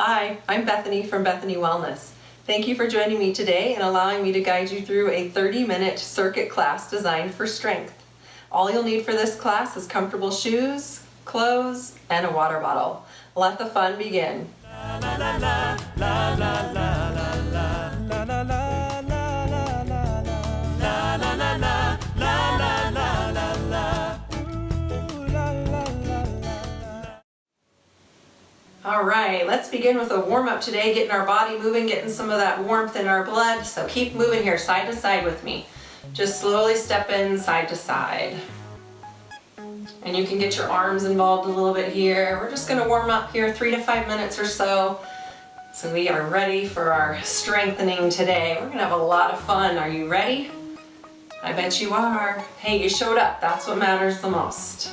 Hi, I'm Bethany from Bethany Wellness. Thank you for joining me today and allowing me to guide you through a 30-minute circuit class designed for strength. All you'll need for this class is comfortable shoes, clothes, and a water bottle. Let the fun begin. All right, let's begin with a warm-up today, getting our body moving, getting some of that warmth in our blood. So keep moving here side to side with me. Just slowly step in side to side. And you can get your arms involved a little bit here. We're just gonna warm up here 3 to 5 minutes or so. So we are ready for our strengthening today. We're gonna have a lot of fun. Are you ready? I bet you are. Hey, you showed up. That's what matters the most.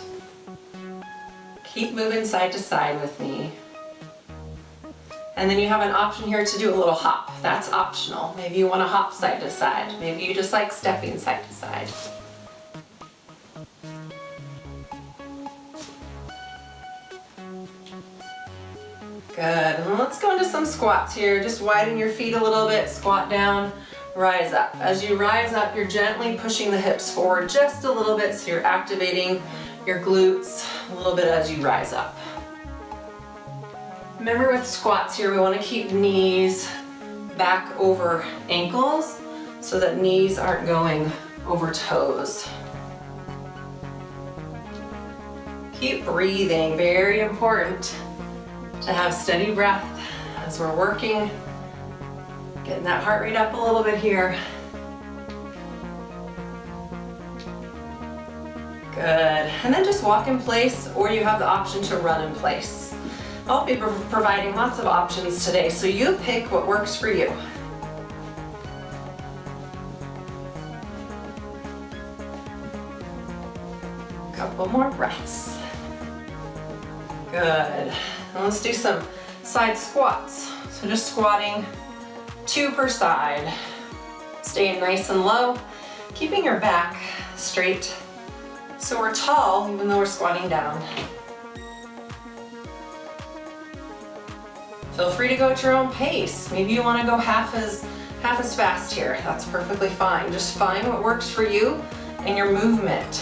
Keep moving side to side with me. And then you have an option here to do a little hop. That's optional. Maybe you want to hop side to side. Maybe you just like stepping side to side. Good. And let's go into some squats here. Just widen your feet a little bit, squat down, rise up. As you rise up, you're gently pushing the hips forward just a little bit, so you're activating your glutes a little bit as you rise up. Remember with squats here, we want to keep knees back over ankles so that knees aren't going over toes. Keep breathing, very important to have steady breath as we're working. Getting that heart rate up a little bit here. Good, and then just walk in place, or you have the option to run in place. I'll be providing lots of options today, so you pick what works for you. Couple more breaths. Good. And let's do some side squats. So just squatting 2 per side. Staying nice and low, keeping your back straight. So we're tall even though we're squatting down. Feel free to go at your own pace. Maybe you want to go half as fast here. That's perfectly fine. Just find what works for you and your movement.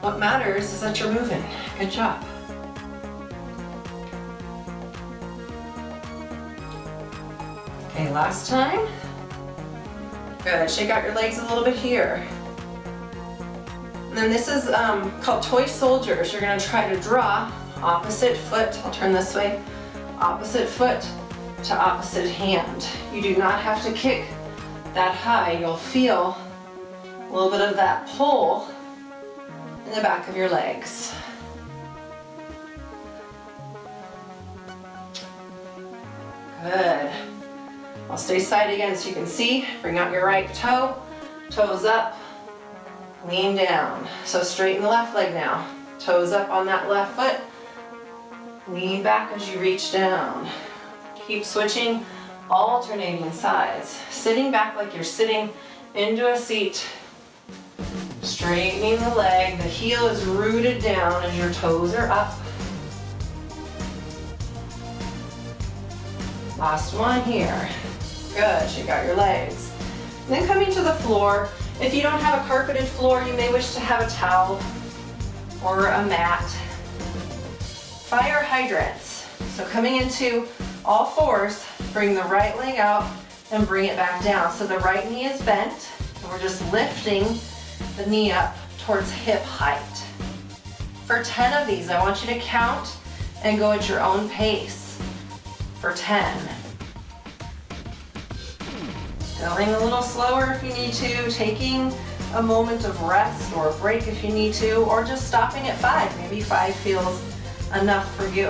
What matters is that you're moving. Good job. Okay, last time. Good. Shake out your legs a little bit here. And then this is called toy soldiers. You're going to try to draw opposite foot. I'll turn this way. Opposite foot to opposite hand. You do not have to kick that high. You'll feel a little bit of that pull in the back of your legs. Good. I'll stay side again so you can see. Bring out your right toe, toes up, lean down. So straighten the left leg now. Toes up on that left foot. Lean back as you reach down. Keep switching, alternating sides. Sitting back like you're sitting into a seat. Straightening the leg. The heel is rooted down as your toes are up. Last one here. Good, shake out your legs. And then coming to the floor. If you don't have a carpeted floor, you may wish to have a towel or a mat. Fire hydrants. So coming into all fours, bring the right leg out and bring it back down. So the right knee is bent, and we're just lifting the knee up towards hip height. For 10 of these, I want you to count and go at your own pace. For 10. Going a little slower if you need to, taking a moment of rest or a break if you need to, or just stopping at 5. Maybe 5 feels enough for you.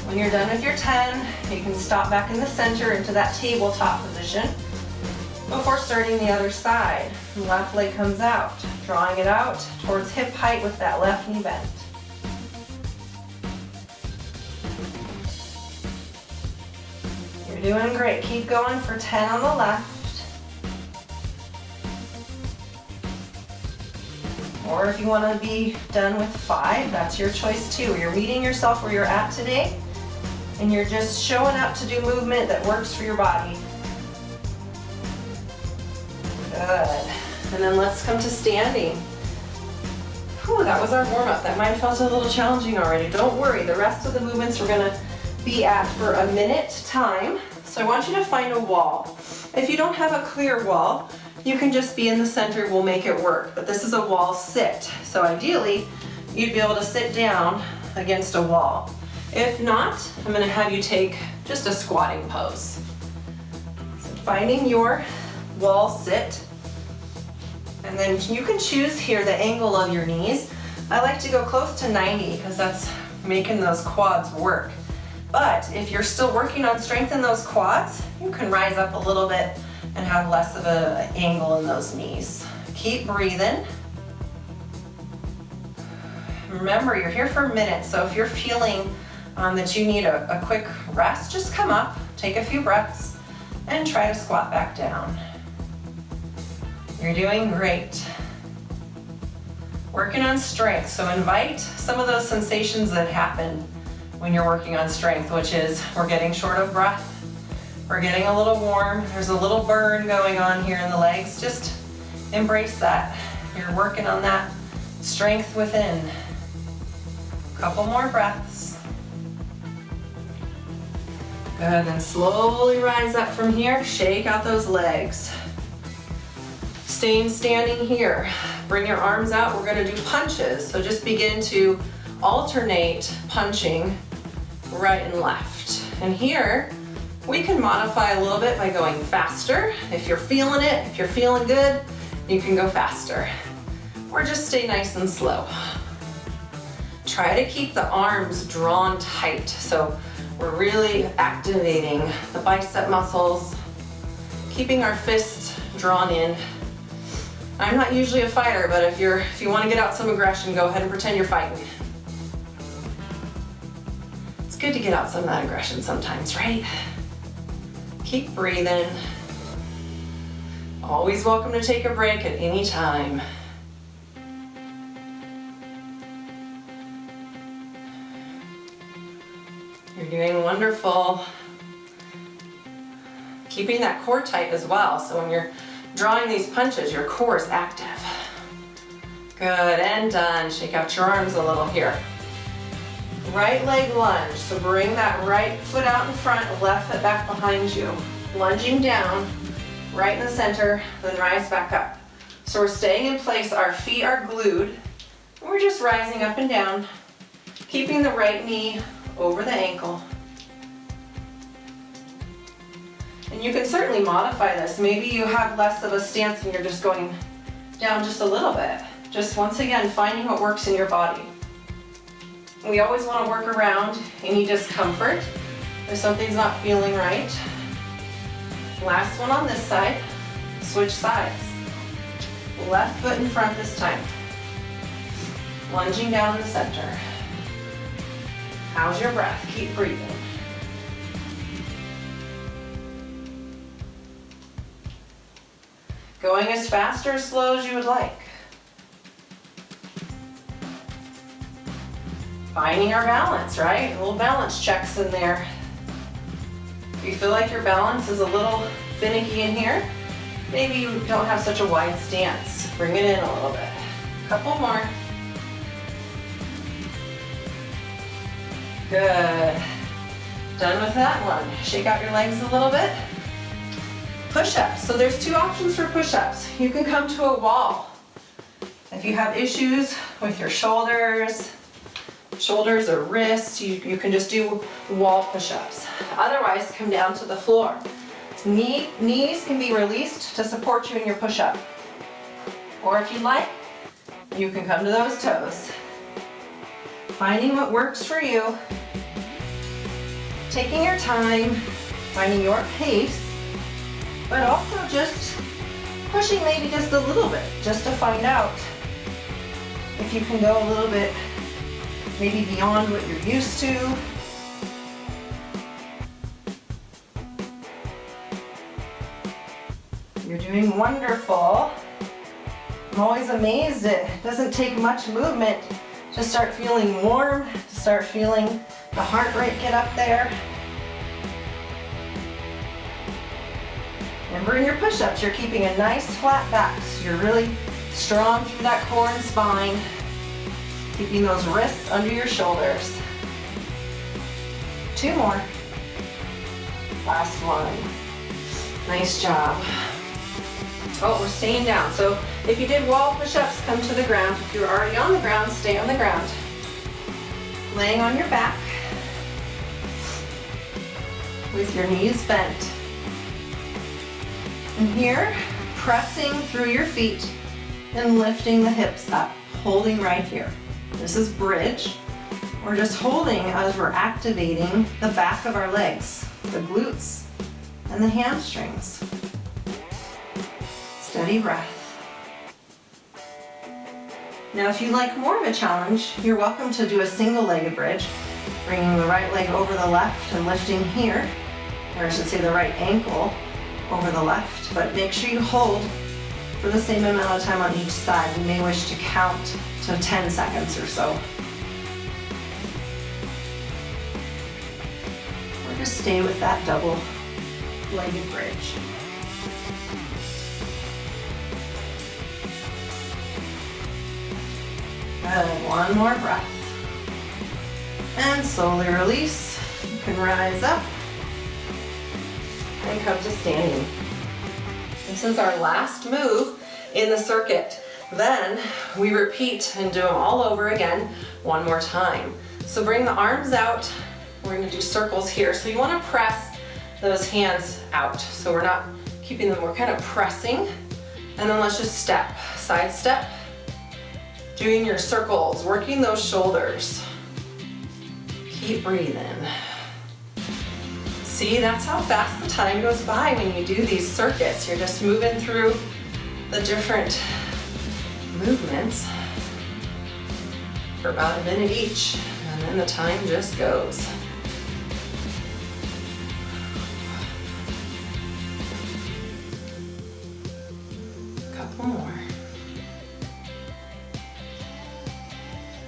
When you're done with your 10, you can stop back in the center into that tabletop position before starting the other side. Left leg comes out, drawing it out towards hip height with that left knee bent. You're doing great. Keep going for 10 on the left. Or if you want to be done with 5, that's your choice too. You're meeting yourself where you're at today, and you're just showing up to do movement that works for your body. Good. And then let's come to standing. Whew, that was our warm-up. That might have felt a little challenging already. Don't worry, the rest of the movements we're gonna be at for a minute time. So I want you to find a wall. If you don't have a clear wall, you can just be in the center, we'll make it work. But this is a wall sit. So ideally, you'd be able to sit down against a wall. If not, I'm gonna have you take just a squatting pose. So finding your wall sit. And then you can choose here the angle of your knees. I like to go close to 90 because that's making those quads work. But if you're still working on strength in those quads, you can rise up a little bit and have less of an angle in those knees. Keep breathing. Remember, you're here for a minute, so if you're feeling that you need a quick rest, just come up, take a few breaths, and try to squat back down. You're doing great. Working on strength, so invite some of those sensations that happen when you're working on strength, which is we're getting short of breath, we're getting a little warm, there's a little burn going on here in the legs. Just embrace that. You're working on that strength within. Couple more breaths. Good, then slowly rise up from here, shake out those legs. Staying standing here. Bring your arms out, we're gonna do punches. So just begin to alternate punching right and left. And here, we can modify a little bit by going faster. If you're feeling it, if you're feeling good, you can go faster. Or just stay nice and slow. Try to keep the arms drawn tight. So we're really activating the bicep muscles, keeping our fists drawn in. I'm not usually a fighter, but if you want to get out some aggression, go ahead and pretend you're fighting. It's good to get out some of that aggression sometimes, right? Keep breathing. Always welcome to take a break at any time. You're doing wonderful. Keeping that core tight as well, so when you're drawing these punches, your core is active. Good, and done. Shake out your arms a little here. Right leg lunge, so bring that right foot out in front, left foot back behind you. Lunging down, right in the center, then rise back up. So we're staying in place, our feet are glued, and we're just rising up and down, keeping the right knee over the ankle. And you can certainly modify this. Maybe you have less of a stance and you're just going down just a little bit. Just once again, finding what works in your body. We always want to work around any discomfort if something's not feeling right. Last one on this side, switch sides. Left foot in front this time. Lunging down in the center. How's your breath? Keep breathing. Going as fast or as slow as you would like. Finding our balance, right? A little balance checks in there. If you feel like your balance is a little finicky in here, maybe you don't have such a wide stance. Bring it in a little bit. Couple more. Good. Done with that one. Shake out your legs a little bit. Push-ups. So there's two options for push-ups. You can come to a wall. If you have issues with your shoulders or wrists, you can just do wall push-ups. Otherwise, come down to the floor. Knees can be released to support you in your push-up. Or if you'd like, you can come to those toes. Finding what works for you. Taking your time, finding your pace, but also just pushing maybe just a little bit, just to find out if you can go a little bit maybe beyond what you're used to. You're doing wonderful. I'm always amazed it doesn't take much movement to start feeling warm, to start feeling the heart rate get up there. Remember in your push-ups, you're keeping a nice flat back, so you're really strong through that core and spine, keeping those wrists under your shoulders. 2 more. Last one. Nice job. Oh, we're staying down. So if you did wall push-ups, come to the ground. If you're already on the ground, stay on the ground. Laying on your back with your knees bent. And here, pressing through your feet and lifting the hips up, holding right here. This is bridge. We're just holding as we're activating the back of our legs, the glutes and the hamstrings. Steady breath. Now if you like more of a challenge, you're welcome to do a single-legged bridge, bringing the right leg over the left and lifting here, or I should say the right ankle over the left, but make sure you hold for the same amount of time on each side. You may wish to count to 10 seconds or so. Or just stay with that double-legged bridge. Good, one more breath. And slowly release. You can rise up and come to standing. This is our last move in the circuit. Then we repeat and do them all over again one more time. So bring the arms out. We're going to do circles here. So you want to press those hands out. So we're not keeping them, we're kind of pressing. And then let's just step, side step. Doing your circles, working those shoulders. Keep breathing. See, that's how fast the time goes by when you do these circuits. You're just moving through the different movements for about a minute each, and then the time just goes. A couple more.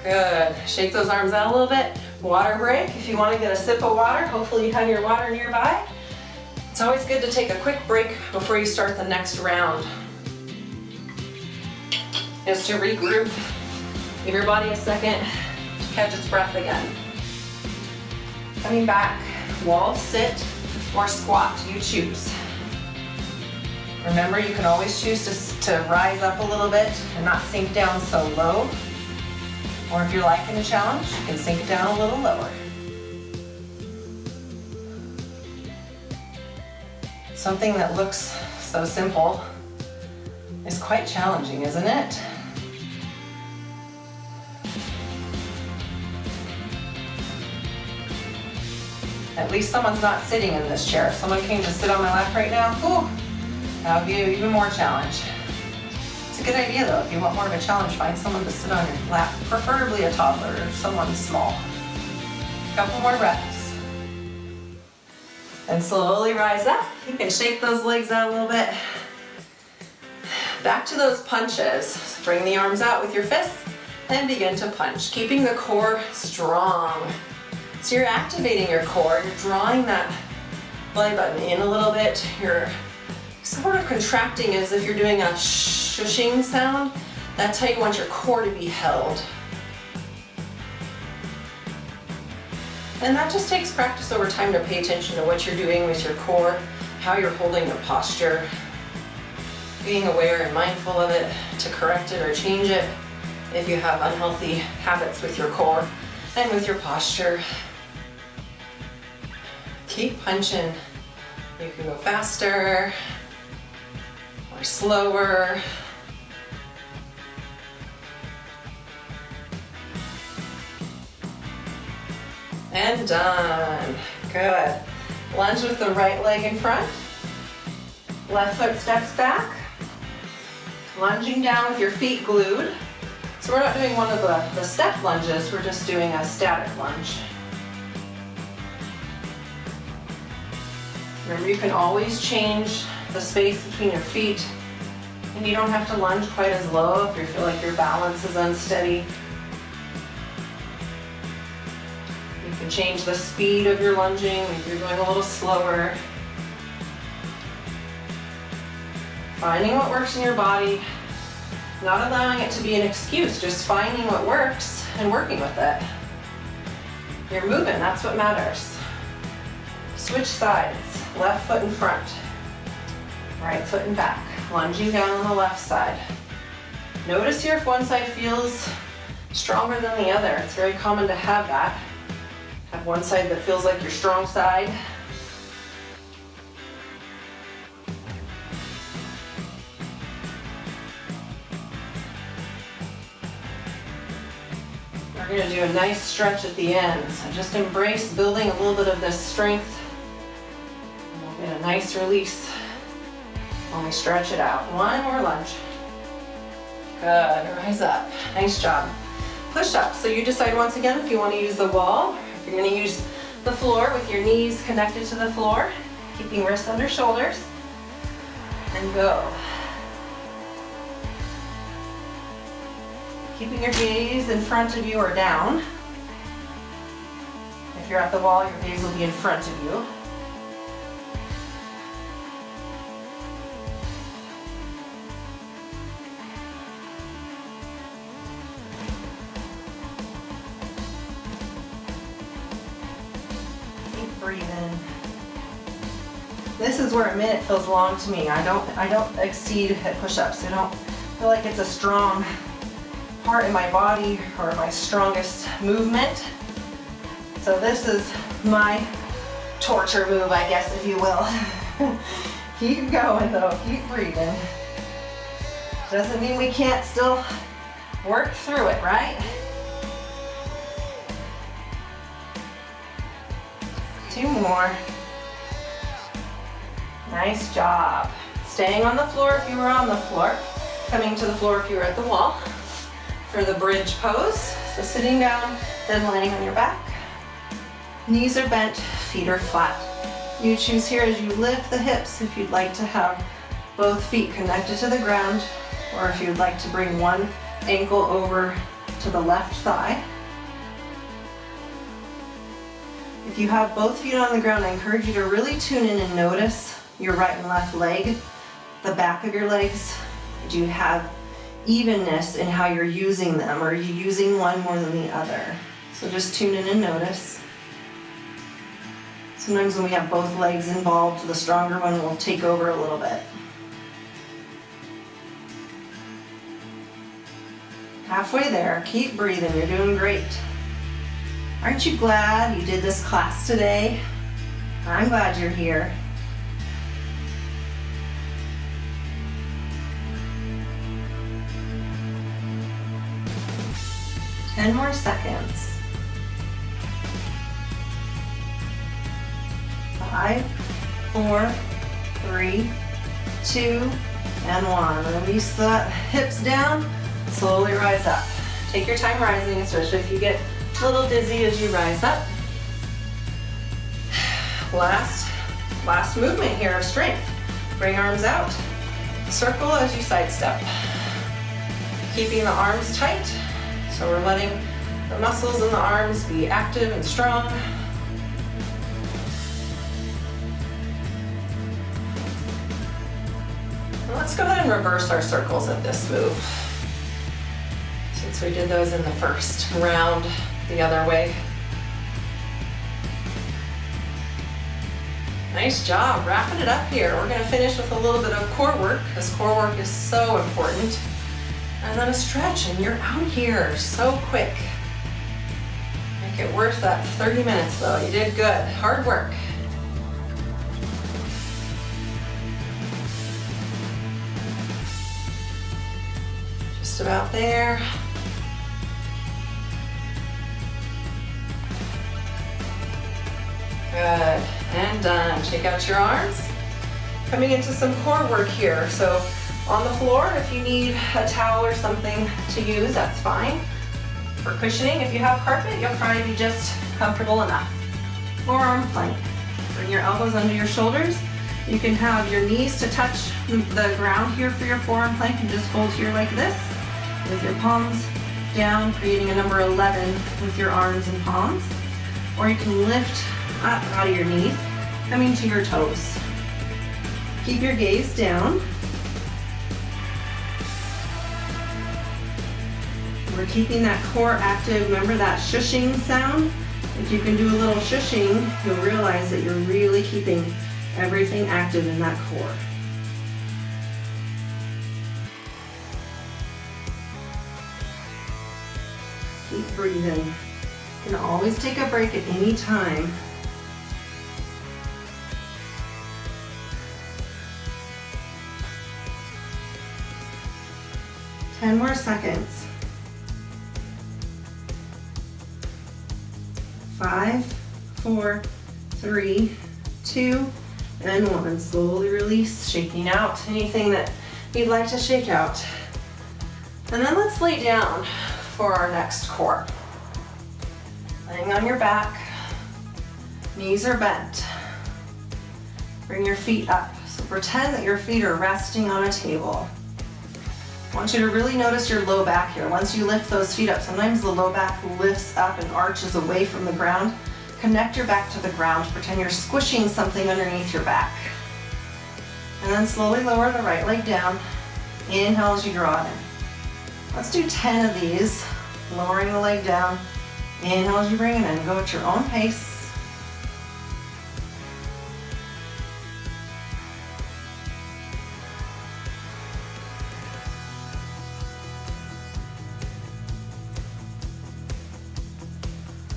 Good. Shake those arms out a little bit. Water break. If you want to get a sip of water, hopefully you have your water nearby. It's always good to take a quick break before you start the next round. Just to regroup. Give your body a second to catch its breath again. Coming back, wall sit or squat, you choose. Remember, you can always choose to rise up a little bit and not sink down so low. Or if you're liking the challenge, you can sink it down a little lower. Something that looks so simple is quite challenging, isn't it? At least someone's not sitting in this chair. If someone came to sit on my lap right now, whew, that would be an even more challenge. It's a good idea though. If you want more of a challenge, find someone to sit on your lap, preferably a toddler or someone small. A couple more breaths. And slowly rise up. You can shake those legs out a little bit. Back to those punches. So bring the arms out with your fists and begin to punch, keeping the core strong. So you're activating your core, you're drawing that belly button in a little bit. You're sort of contracting as if you're doing a shushing sound. That's how you want your core to be held. And that just takes practice over time to pay attention to what you're doing with your core, how you're holding the posture, being aware and mindful of it to correct it or change it if you have unhealthy habits with your core and with your posture. Keep punching. You can go faster or slower. And done. Good. Lunge with the right leg in front. Left foot steps back. Lunging down with your feet glued. So we're not doing one of the step lunges, we're just doing a static lunge. Remember, you can always change the space between your feet And you don't have to lunge quite as low if you feel like your balance is unsteady. You can change the speed of your lunging if you're going a little slower. Finding what works in your body, not allowing it to be an excuse, just finding what works and working with it. You're moving, that's what matters. Switch sides, left foot in front, right foot in back, lunging down on the left side. Notice here if one side feels stronger than the other. It's very common to have that. Have one side that feels like your strong side. We're going to do a nice stretch at the end. So just embrace building a little bit of this strength. And we'll get a nice release when we stretch it out. One more lunge. Good, rise up. Nice job. Push up. So you decide once again if you want to use the wall, if you're going to use the floor with your knees connected to the floor, keeping wrists under shoulders, and go. Keeping your gaze in front of you or down. If you're at the wall, your gaze will be in front of you. Keep breathing. This is where a minute feels long to me. I don't exceed at push-ups. I don't feel like it's a strong part in my body or my strongest movement. So this is my torture move, I guess, if you will. Keep going though, keep breathing. Doesn't mean we can't still work through it, right? 2 more. Nice job. Staying on the floor if you were on the floor. Coming to the floor if you were at the wall. For the bridge pose, so sitting down, then laying on your back. Knees are bent, feet are flat. You choose here as you lift the hips if you'd like to have both feet connected to the ground, or if you'd like to bring one ankle over to the left thigh. If you have both feet on the ground, I encourage you to really tune in and notice your right and left leg, the back of your legs. Do you have evenness in how you're using them, or are you using one more than the other? So just tune in and notice. Sometimes when we have both legs involved, the stronger one will take over a little bit. Halfway there, keep breathing, you're doing great. Aren't you glad you did this class today? I'm glad you're here. 10 more seconds. 5, 4, 3, 2, and 1. Release the hips down, slowly rise up. Take your time rising, especially if you get a little dizzy as you rise up. Last movement here of strength. Bring arms out. Circle as you sidestep. Keeping the arms tight. So we're letting the muscles in the arms be active and strong. And let's go ahead and reverse our circles at this move, since we did those in the first round the other way. Nice job, wrapping it up here. We're gonna finish with a little bit of core work, because core work is so important. And then a stretch, and you're out here so quick. Make it worth that 30 minutes though. You did good, hard work. Just about there. Good, and done. Shake out your arms. Coming into some core work here. So on the floor, if you need a towel or something to use, that's fine. For cushioning, if you have carpet, you'll probably be just comfortable enough. Forearm plank. Bring your elbows under your shoulders, You can have your knees to touch the ground here for your forearm plank and just hold here like this with your palms down, creating a number 11 with your arms and palms. Or you can lift up out of your knees, coming to your toes. Keep your gaze down. We're keeping that core active. Remember that shushing sound? If you can do a little shushing, you'll realize that you're really keeping everything active in that core. Keep breathing. You can always take a break at any time. Ten more seconds. 5, 4, 3, 2, and 1. Slowly release, shaking out anything that you'd like to shake out. And then let's lay down for our next core. Laying on your back, knees are bent. Bring your feet up. So pretend that your feet are resting on a table. I want you to really notice your low back here. Once you lift those feet up, sometimes the low back lifts up and arches away from the ground. Connect your back to the ground. Pretend you're squishing something underneath your back. And then slowly lower the right leg down. Inhale as you draw it in. Let's do 10 of these. Lowering the leg down. Inhale as you bring it in. Go at your own pace.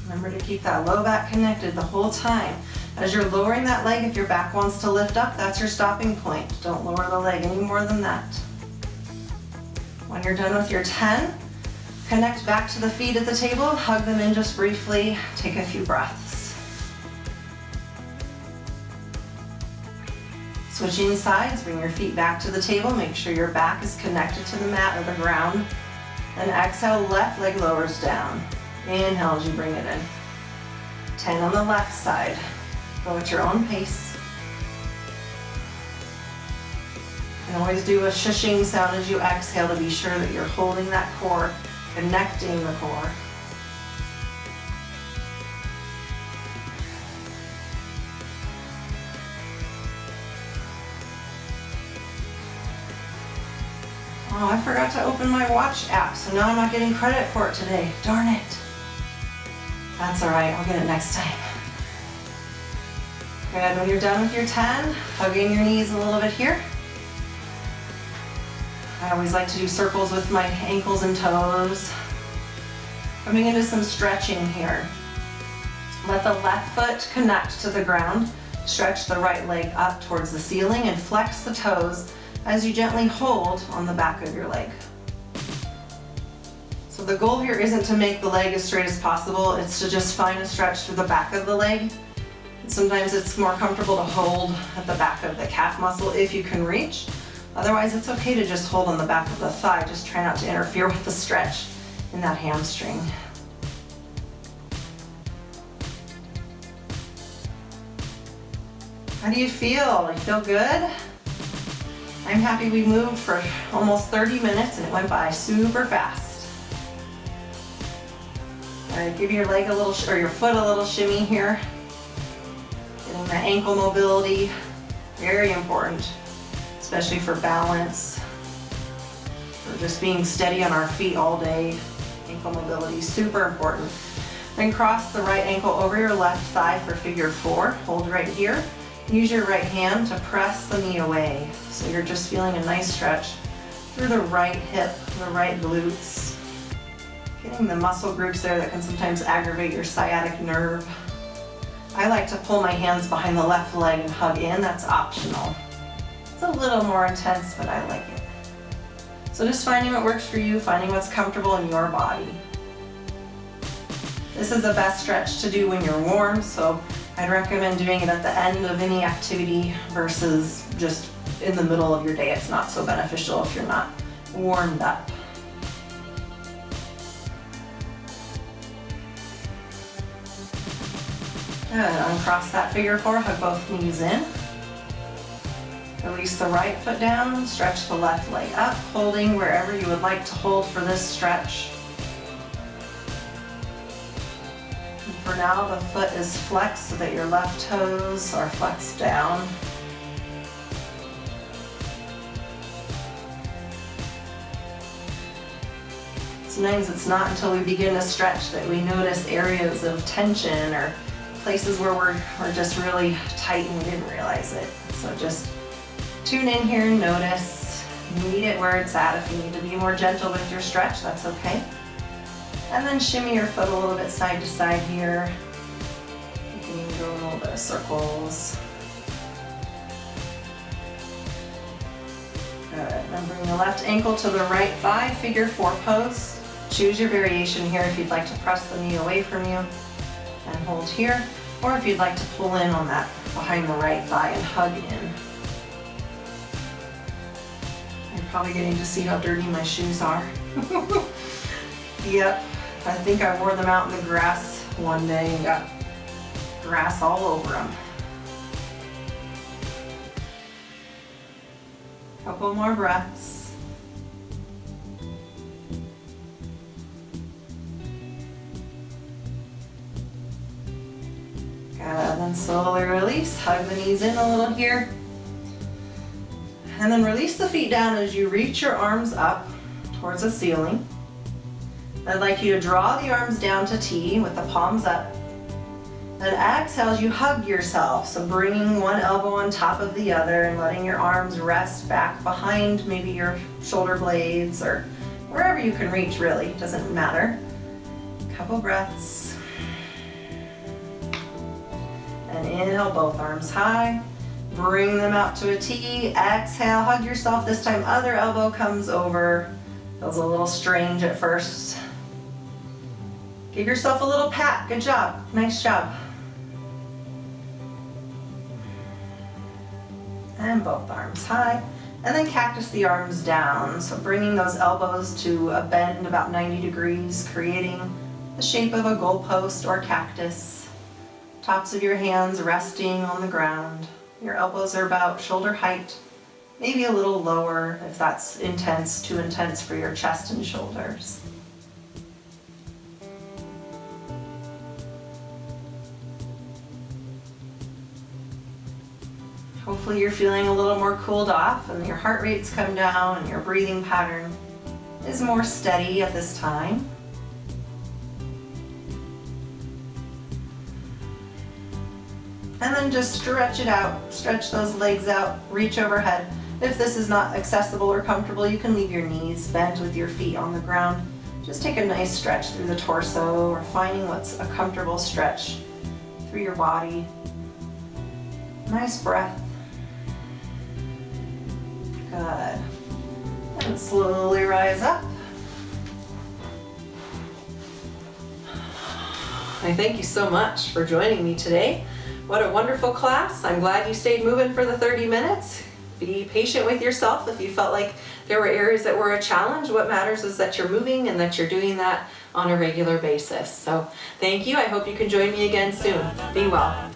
Remember to keep that low back connected the whole time. As you're lowering that leg, if your back wants to lift up, that's your stopping point. Don't lower the leg any more than that. When you're done with your 10, connect back to the feet at the table, hug them in just briefly, take a few breaths. Switching sides, bring your feet back to the table, make sure your back is connected to the mat or the ground. And exhale, left leg lowers down. Inhale as you bring it in. 10 on the left side. Go at your own pace. And always do a shushing sound as you exhale to be sure that you're holding that core, connecting the core. Oh, I forgot to open my watch app, so now I'm not getting credit for it today. Darn it. That's all right, I'll get it next time. Good, when you're done with your 10, hugging your knees a little bit here. I always like to do circles with my ankles and toes. Coming into some stretching here. Let the left foot connect to the ground. Stretch the right leg up towards the ceiling and flex the toes as you gently hold on the back of your leg. So the goal here isn't to make the leg as straight as possible, it's to just find a stretch through the back of the leg. And sometimes it's more comfortable to hold at the back of the calf muscle if you can reach. Otherwise, it's okay to just hold on the back of the thigh. Just try not to interfere with the stretch in that hamstring. How do you feel? You feel good? I'm happy we moved for almost 30 minutes and it went by super fast. All right, give your leg a little, or your foot a little shimmy here. Getting that ankle mobility, very important, especially for balance, for just being steady on our feet all day. Ankle mobility, super important. Then cross the right ankle over your left thigh for figure 4. Hold right here. Use your right hand to press the knee away. So you're just feeling a nice stretch through the right hip, the right glutes. Getting the muscle groups there that can sometimes aggravate your sciatic nerve. I like to pull my hands behind the left leg and hug in. That's optional. It's a little more intense, but I like it. So just finding what works for you, finding what's comfortable in your body. This is the best stretch to do when you're warm, so I'd recommend doing it at the end of any activity versus just in the middle of your day. It's not so beneficial if you're not warmed up. Good, uncross that figure 4, hug both knees in. Release the right foot down, stretch the left leg up, holding wherever you would like to hold for this stretch. And for now, the foot is flexed so that your left toes are flexed down. Sometimes it's not until we begin to stretch that we notice areas of tension or places where we're just really tight and we didn't realize it. So just tune in here and notice. Meet it where it's at. If you need to be more gentle with your stretch, that's okay. And then shimmy your foot a little bit side to side here. You can even go a little bit of circles. Good. Then bring the left ankle to the right thigh, figure 4 pose. Choose your variation here if you'd like to press the knee away from you and hold here, or if you'd like to pull in on that behind the right thigh and hug in. You're probably getting to see how dirty my shoes are. Yep, I think I wore them out in the grass one day and got grass all over them. Couple more breaths. Then slowly release, hug the knees in a little here. And then release the feet down as you reach your arms up towards the ceiling. I'd like you to draw the arms down to T with the palms up. Then exhale as you hug yourself. So bringing one elbow on top of the other and letting your arms rest back behind maybe your shoulder blades or wherever you can reach, really, doesn't matter. Couple breaths. And inhale, both arms high. Bring them out to a T. Exhale, hug yourself. This time, other elbow comes over. Feels a little strange at first. Give yourself a little pat. Good job. Nice job. And both arms high. And then cactus the arms down. So bringing those elbows to a bend about 90 degrees, creating the shape of a goalpost or cactus. Tops of your hands resting on the ground. Your elbows are about shoulder height, maybe a little lower if that's intense, too intense for your chest and shoulders. Hopefully you're feeling a little more cooled off and your heart rate's come down and your breathing pattern is more steady at this time. And then just stretch it out, stretch those legs out, reach overhead. If this is not accessible or comfortable, you can leave your knees bent with your feet on the ground. Just take a nice stretch through the torso or finding what's a comfortable stretch through your body. Nice breath. Good. And slowly rise up. I thank you so much for joining me today. What a wonderful class. I'm glad you stayed moving for the 30 minutes. Be patient with yourself if you felt like there were areas that were a challenge. What matters is that you're moving and that you're doing that on a regular basis. So thank you. I hope you can join me again soon. Be well.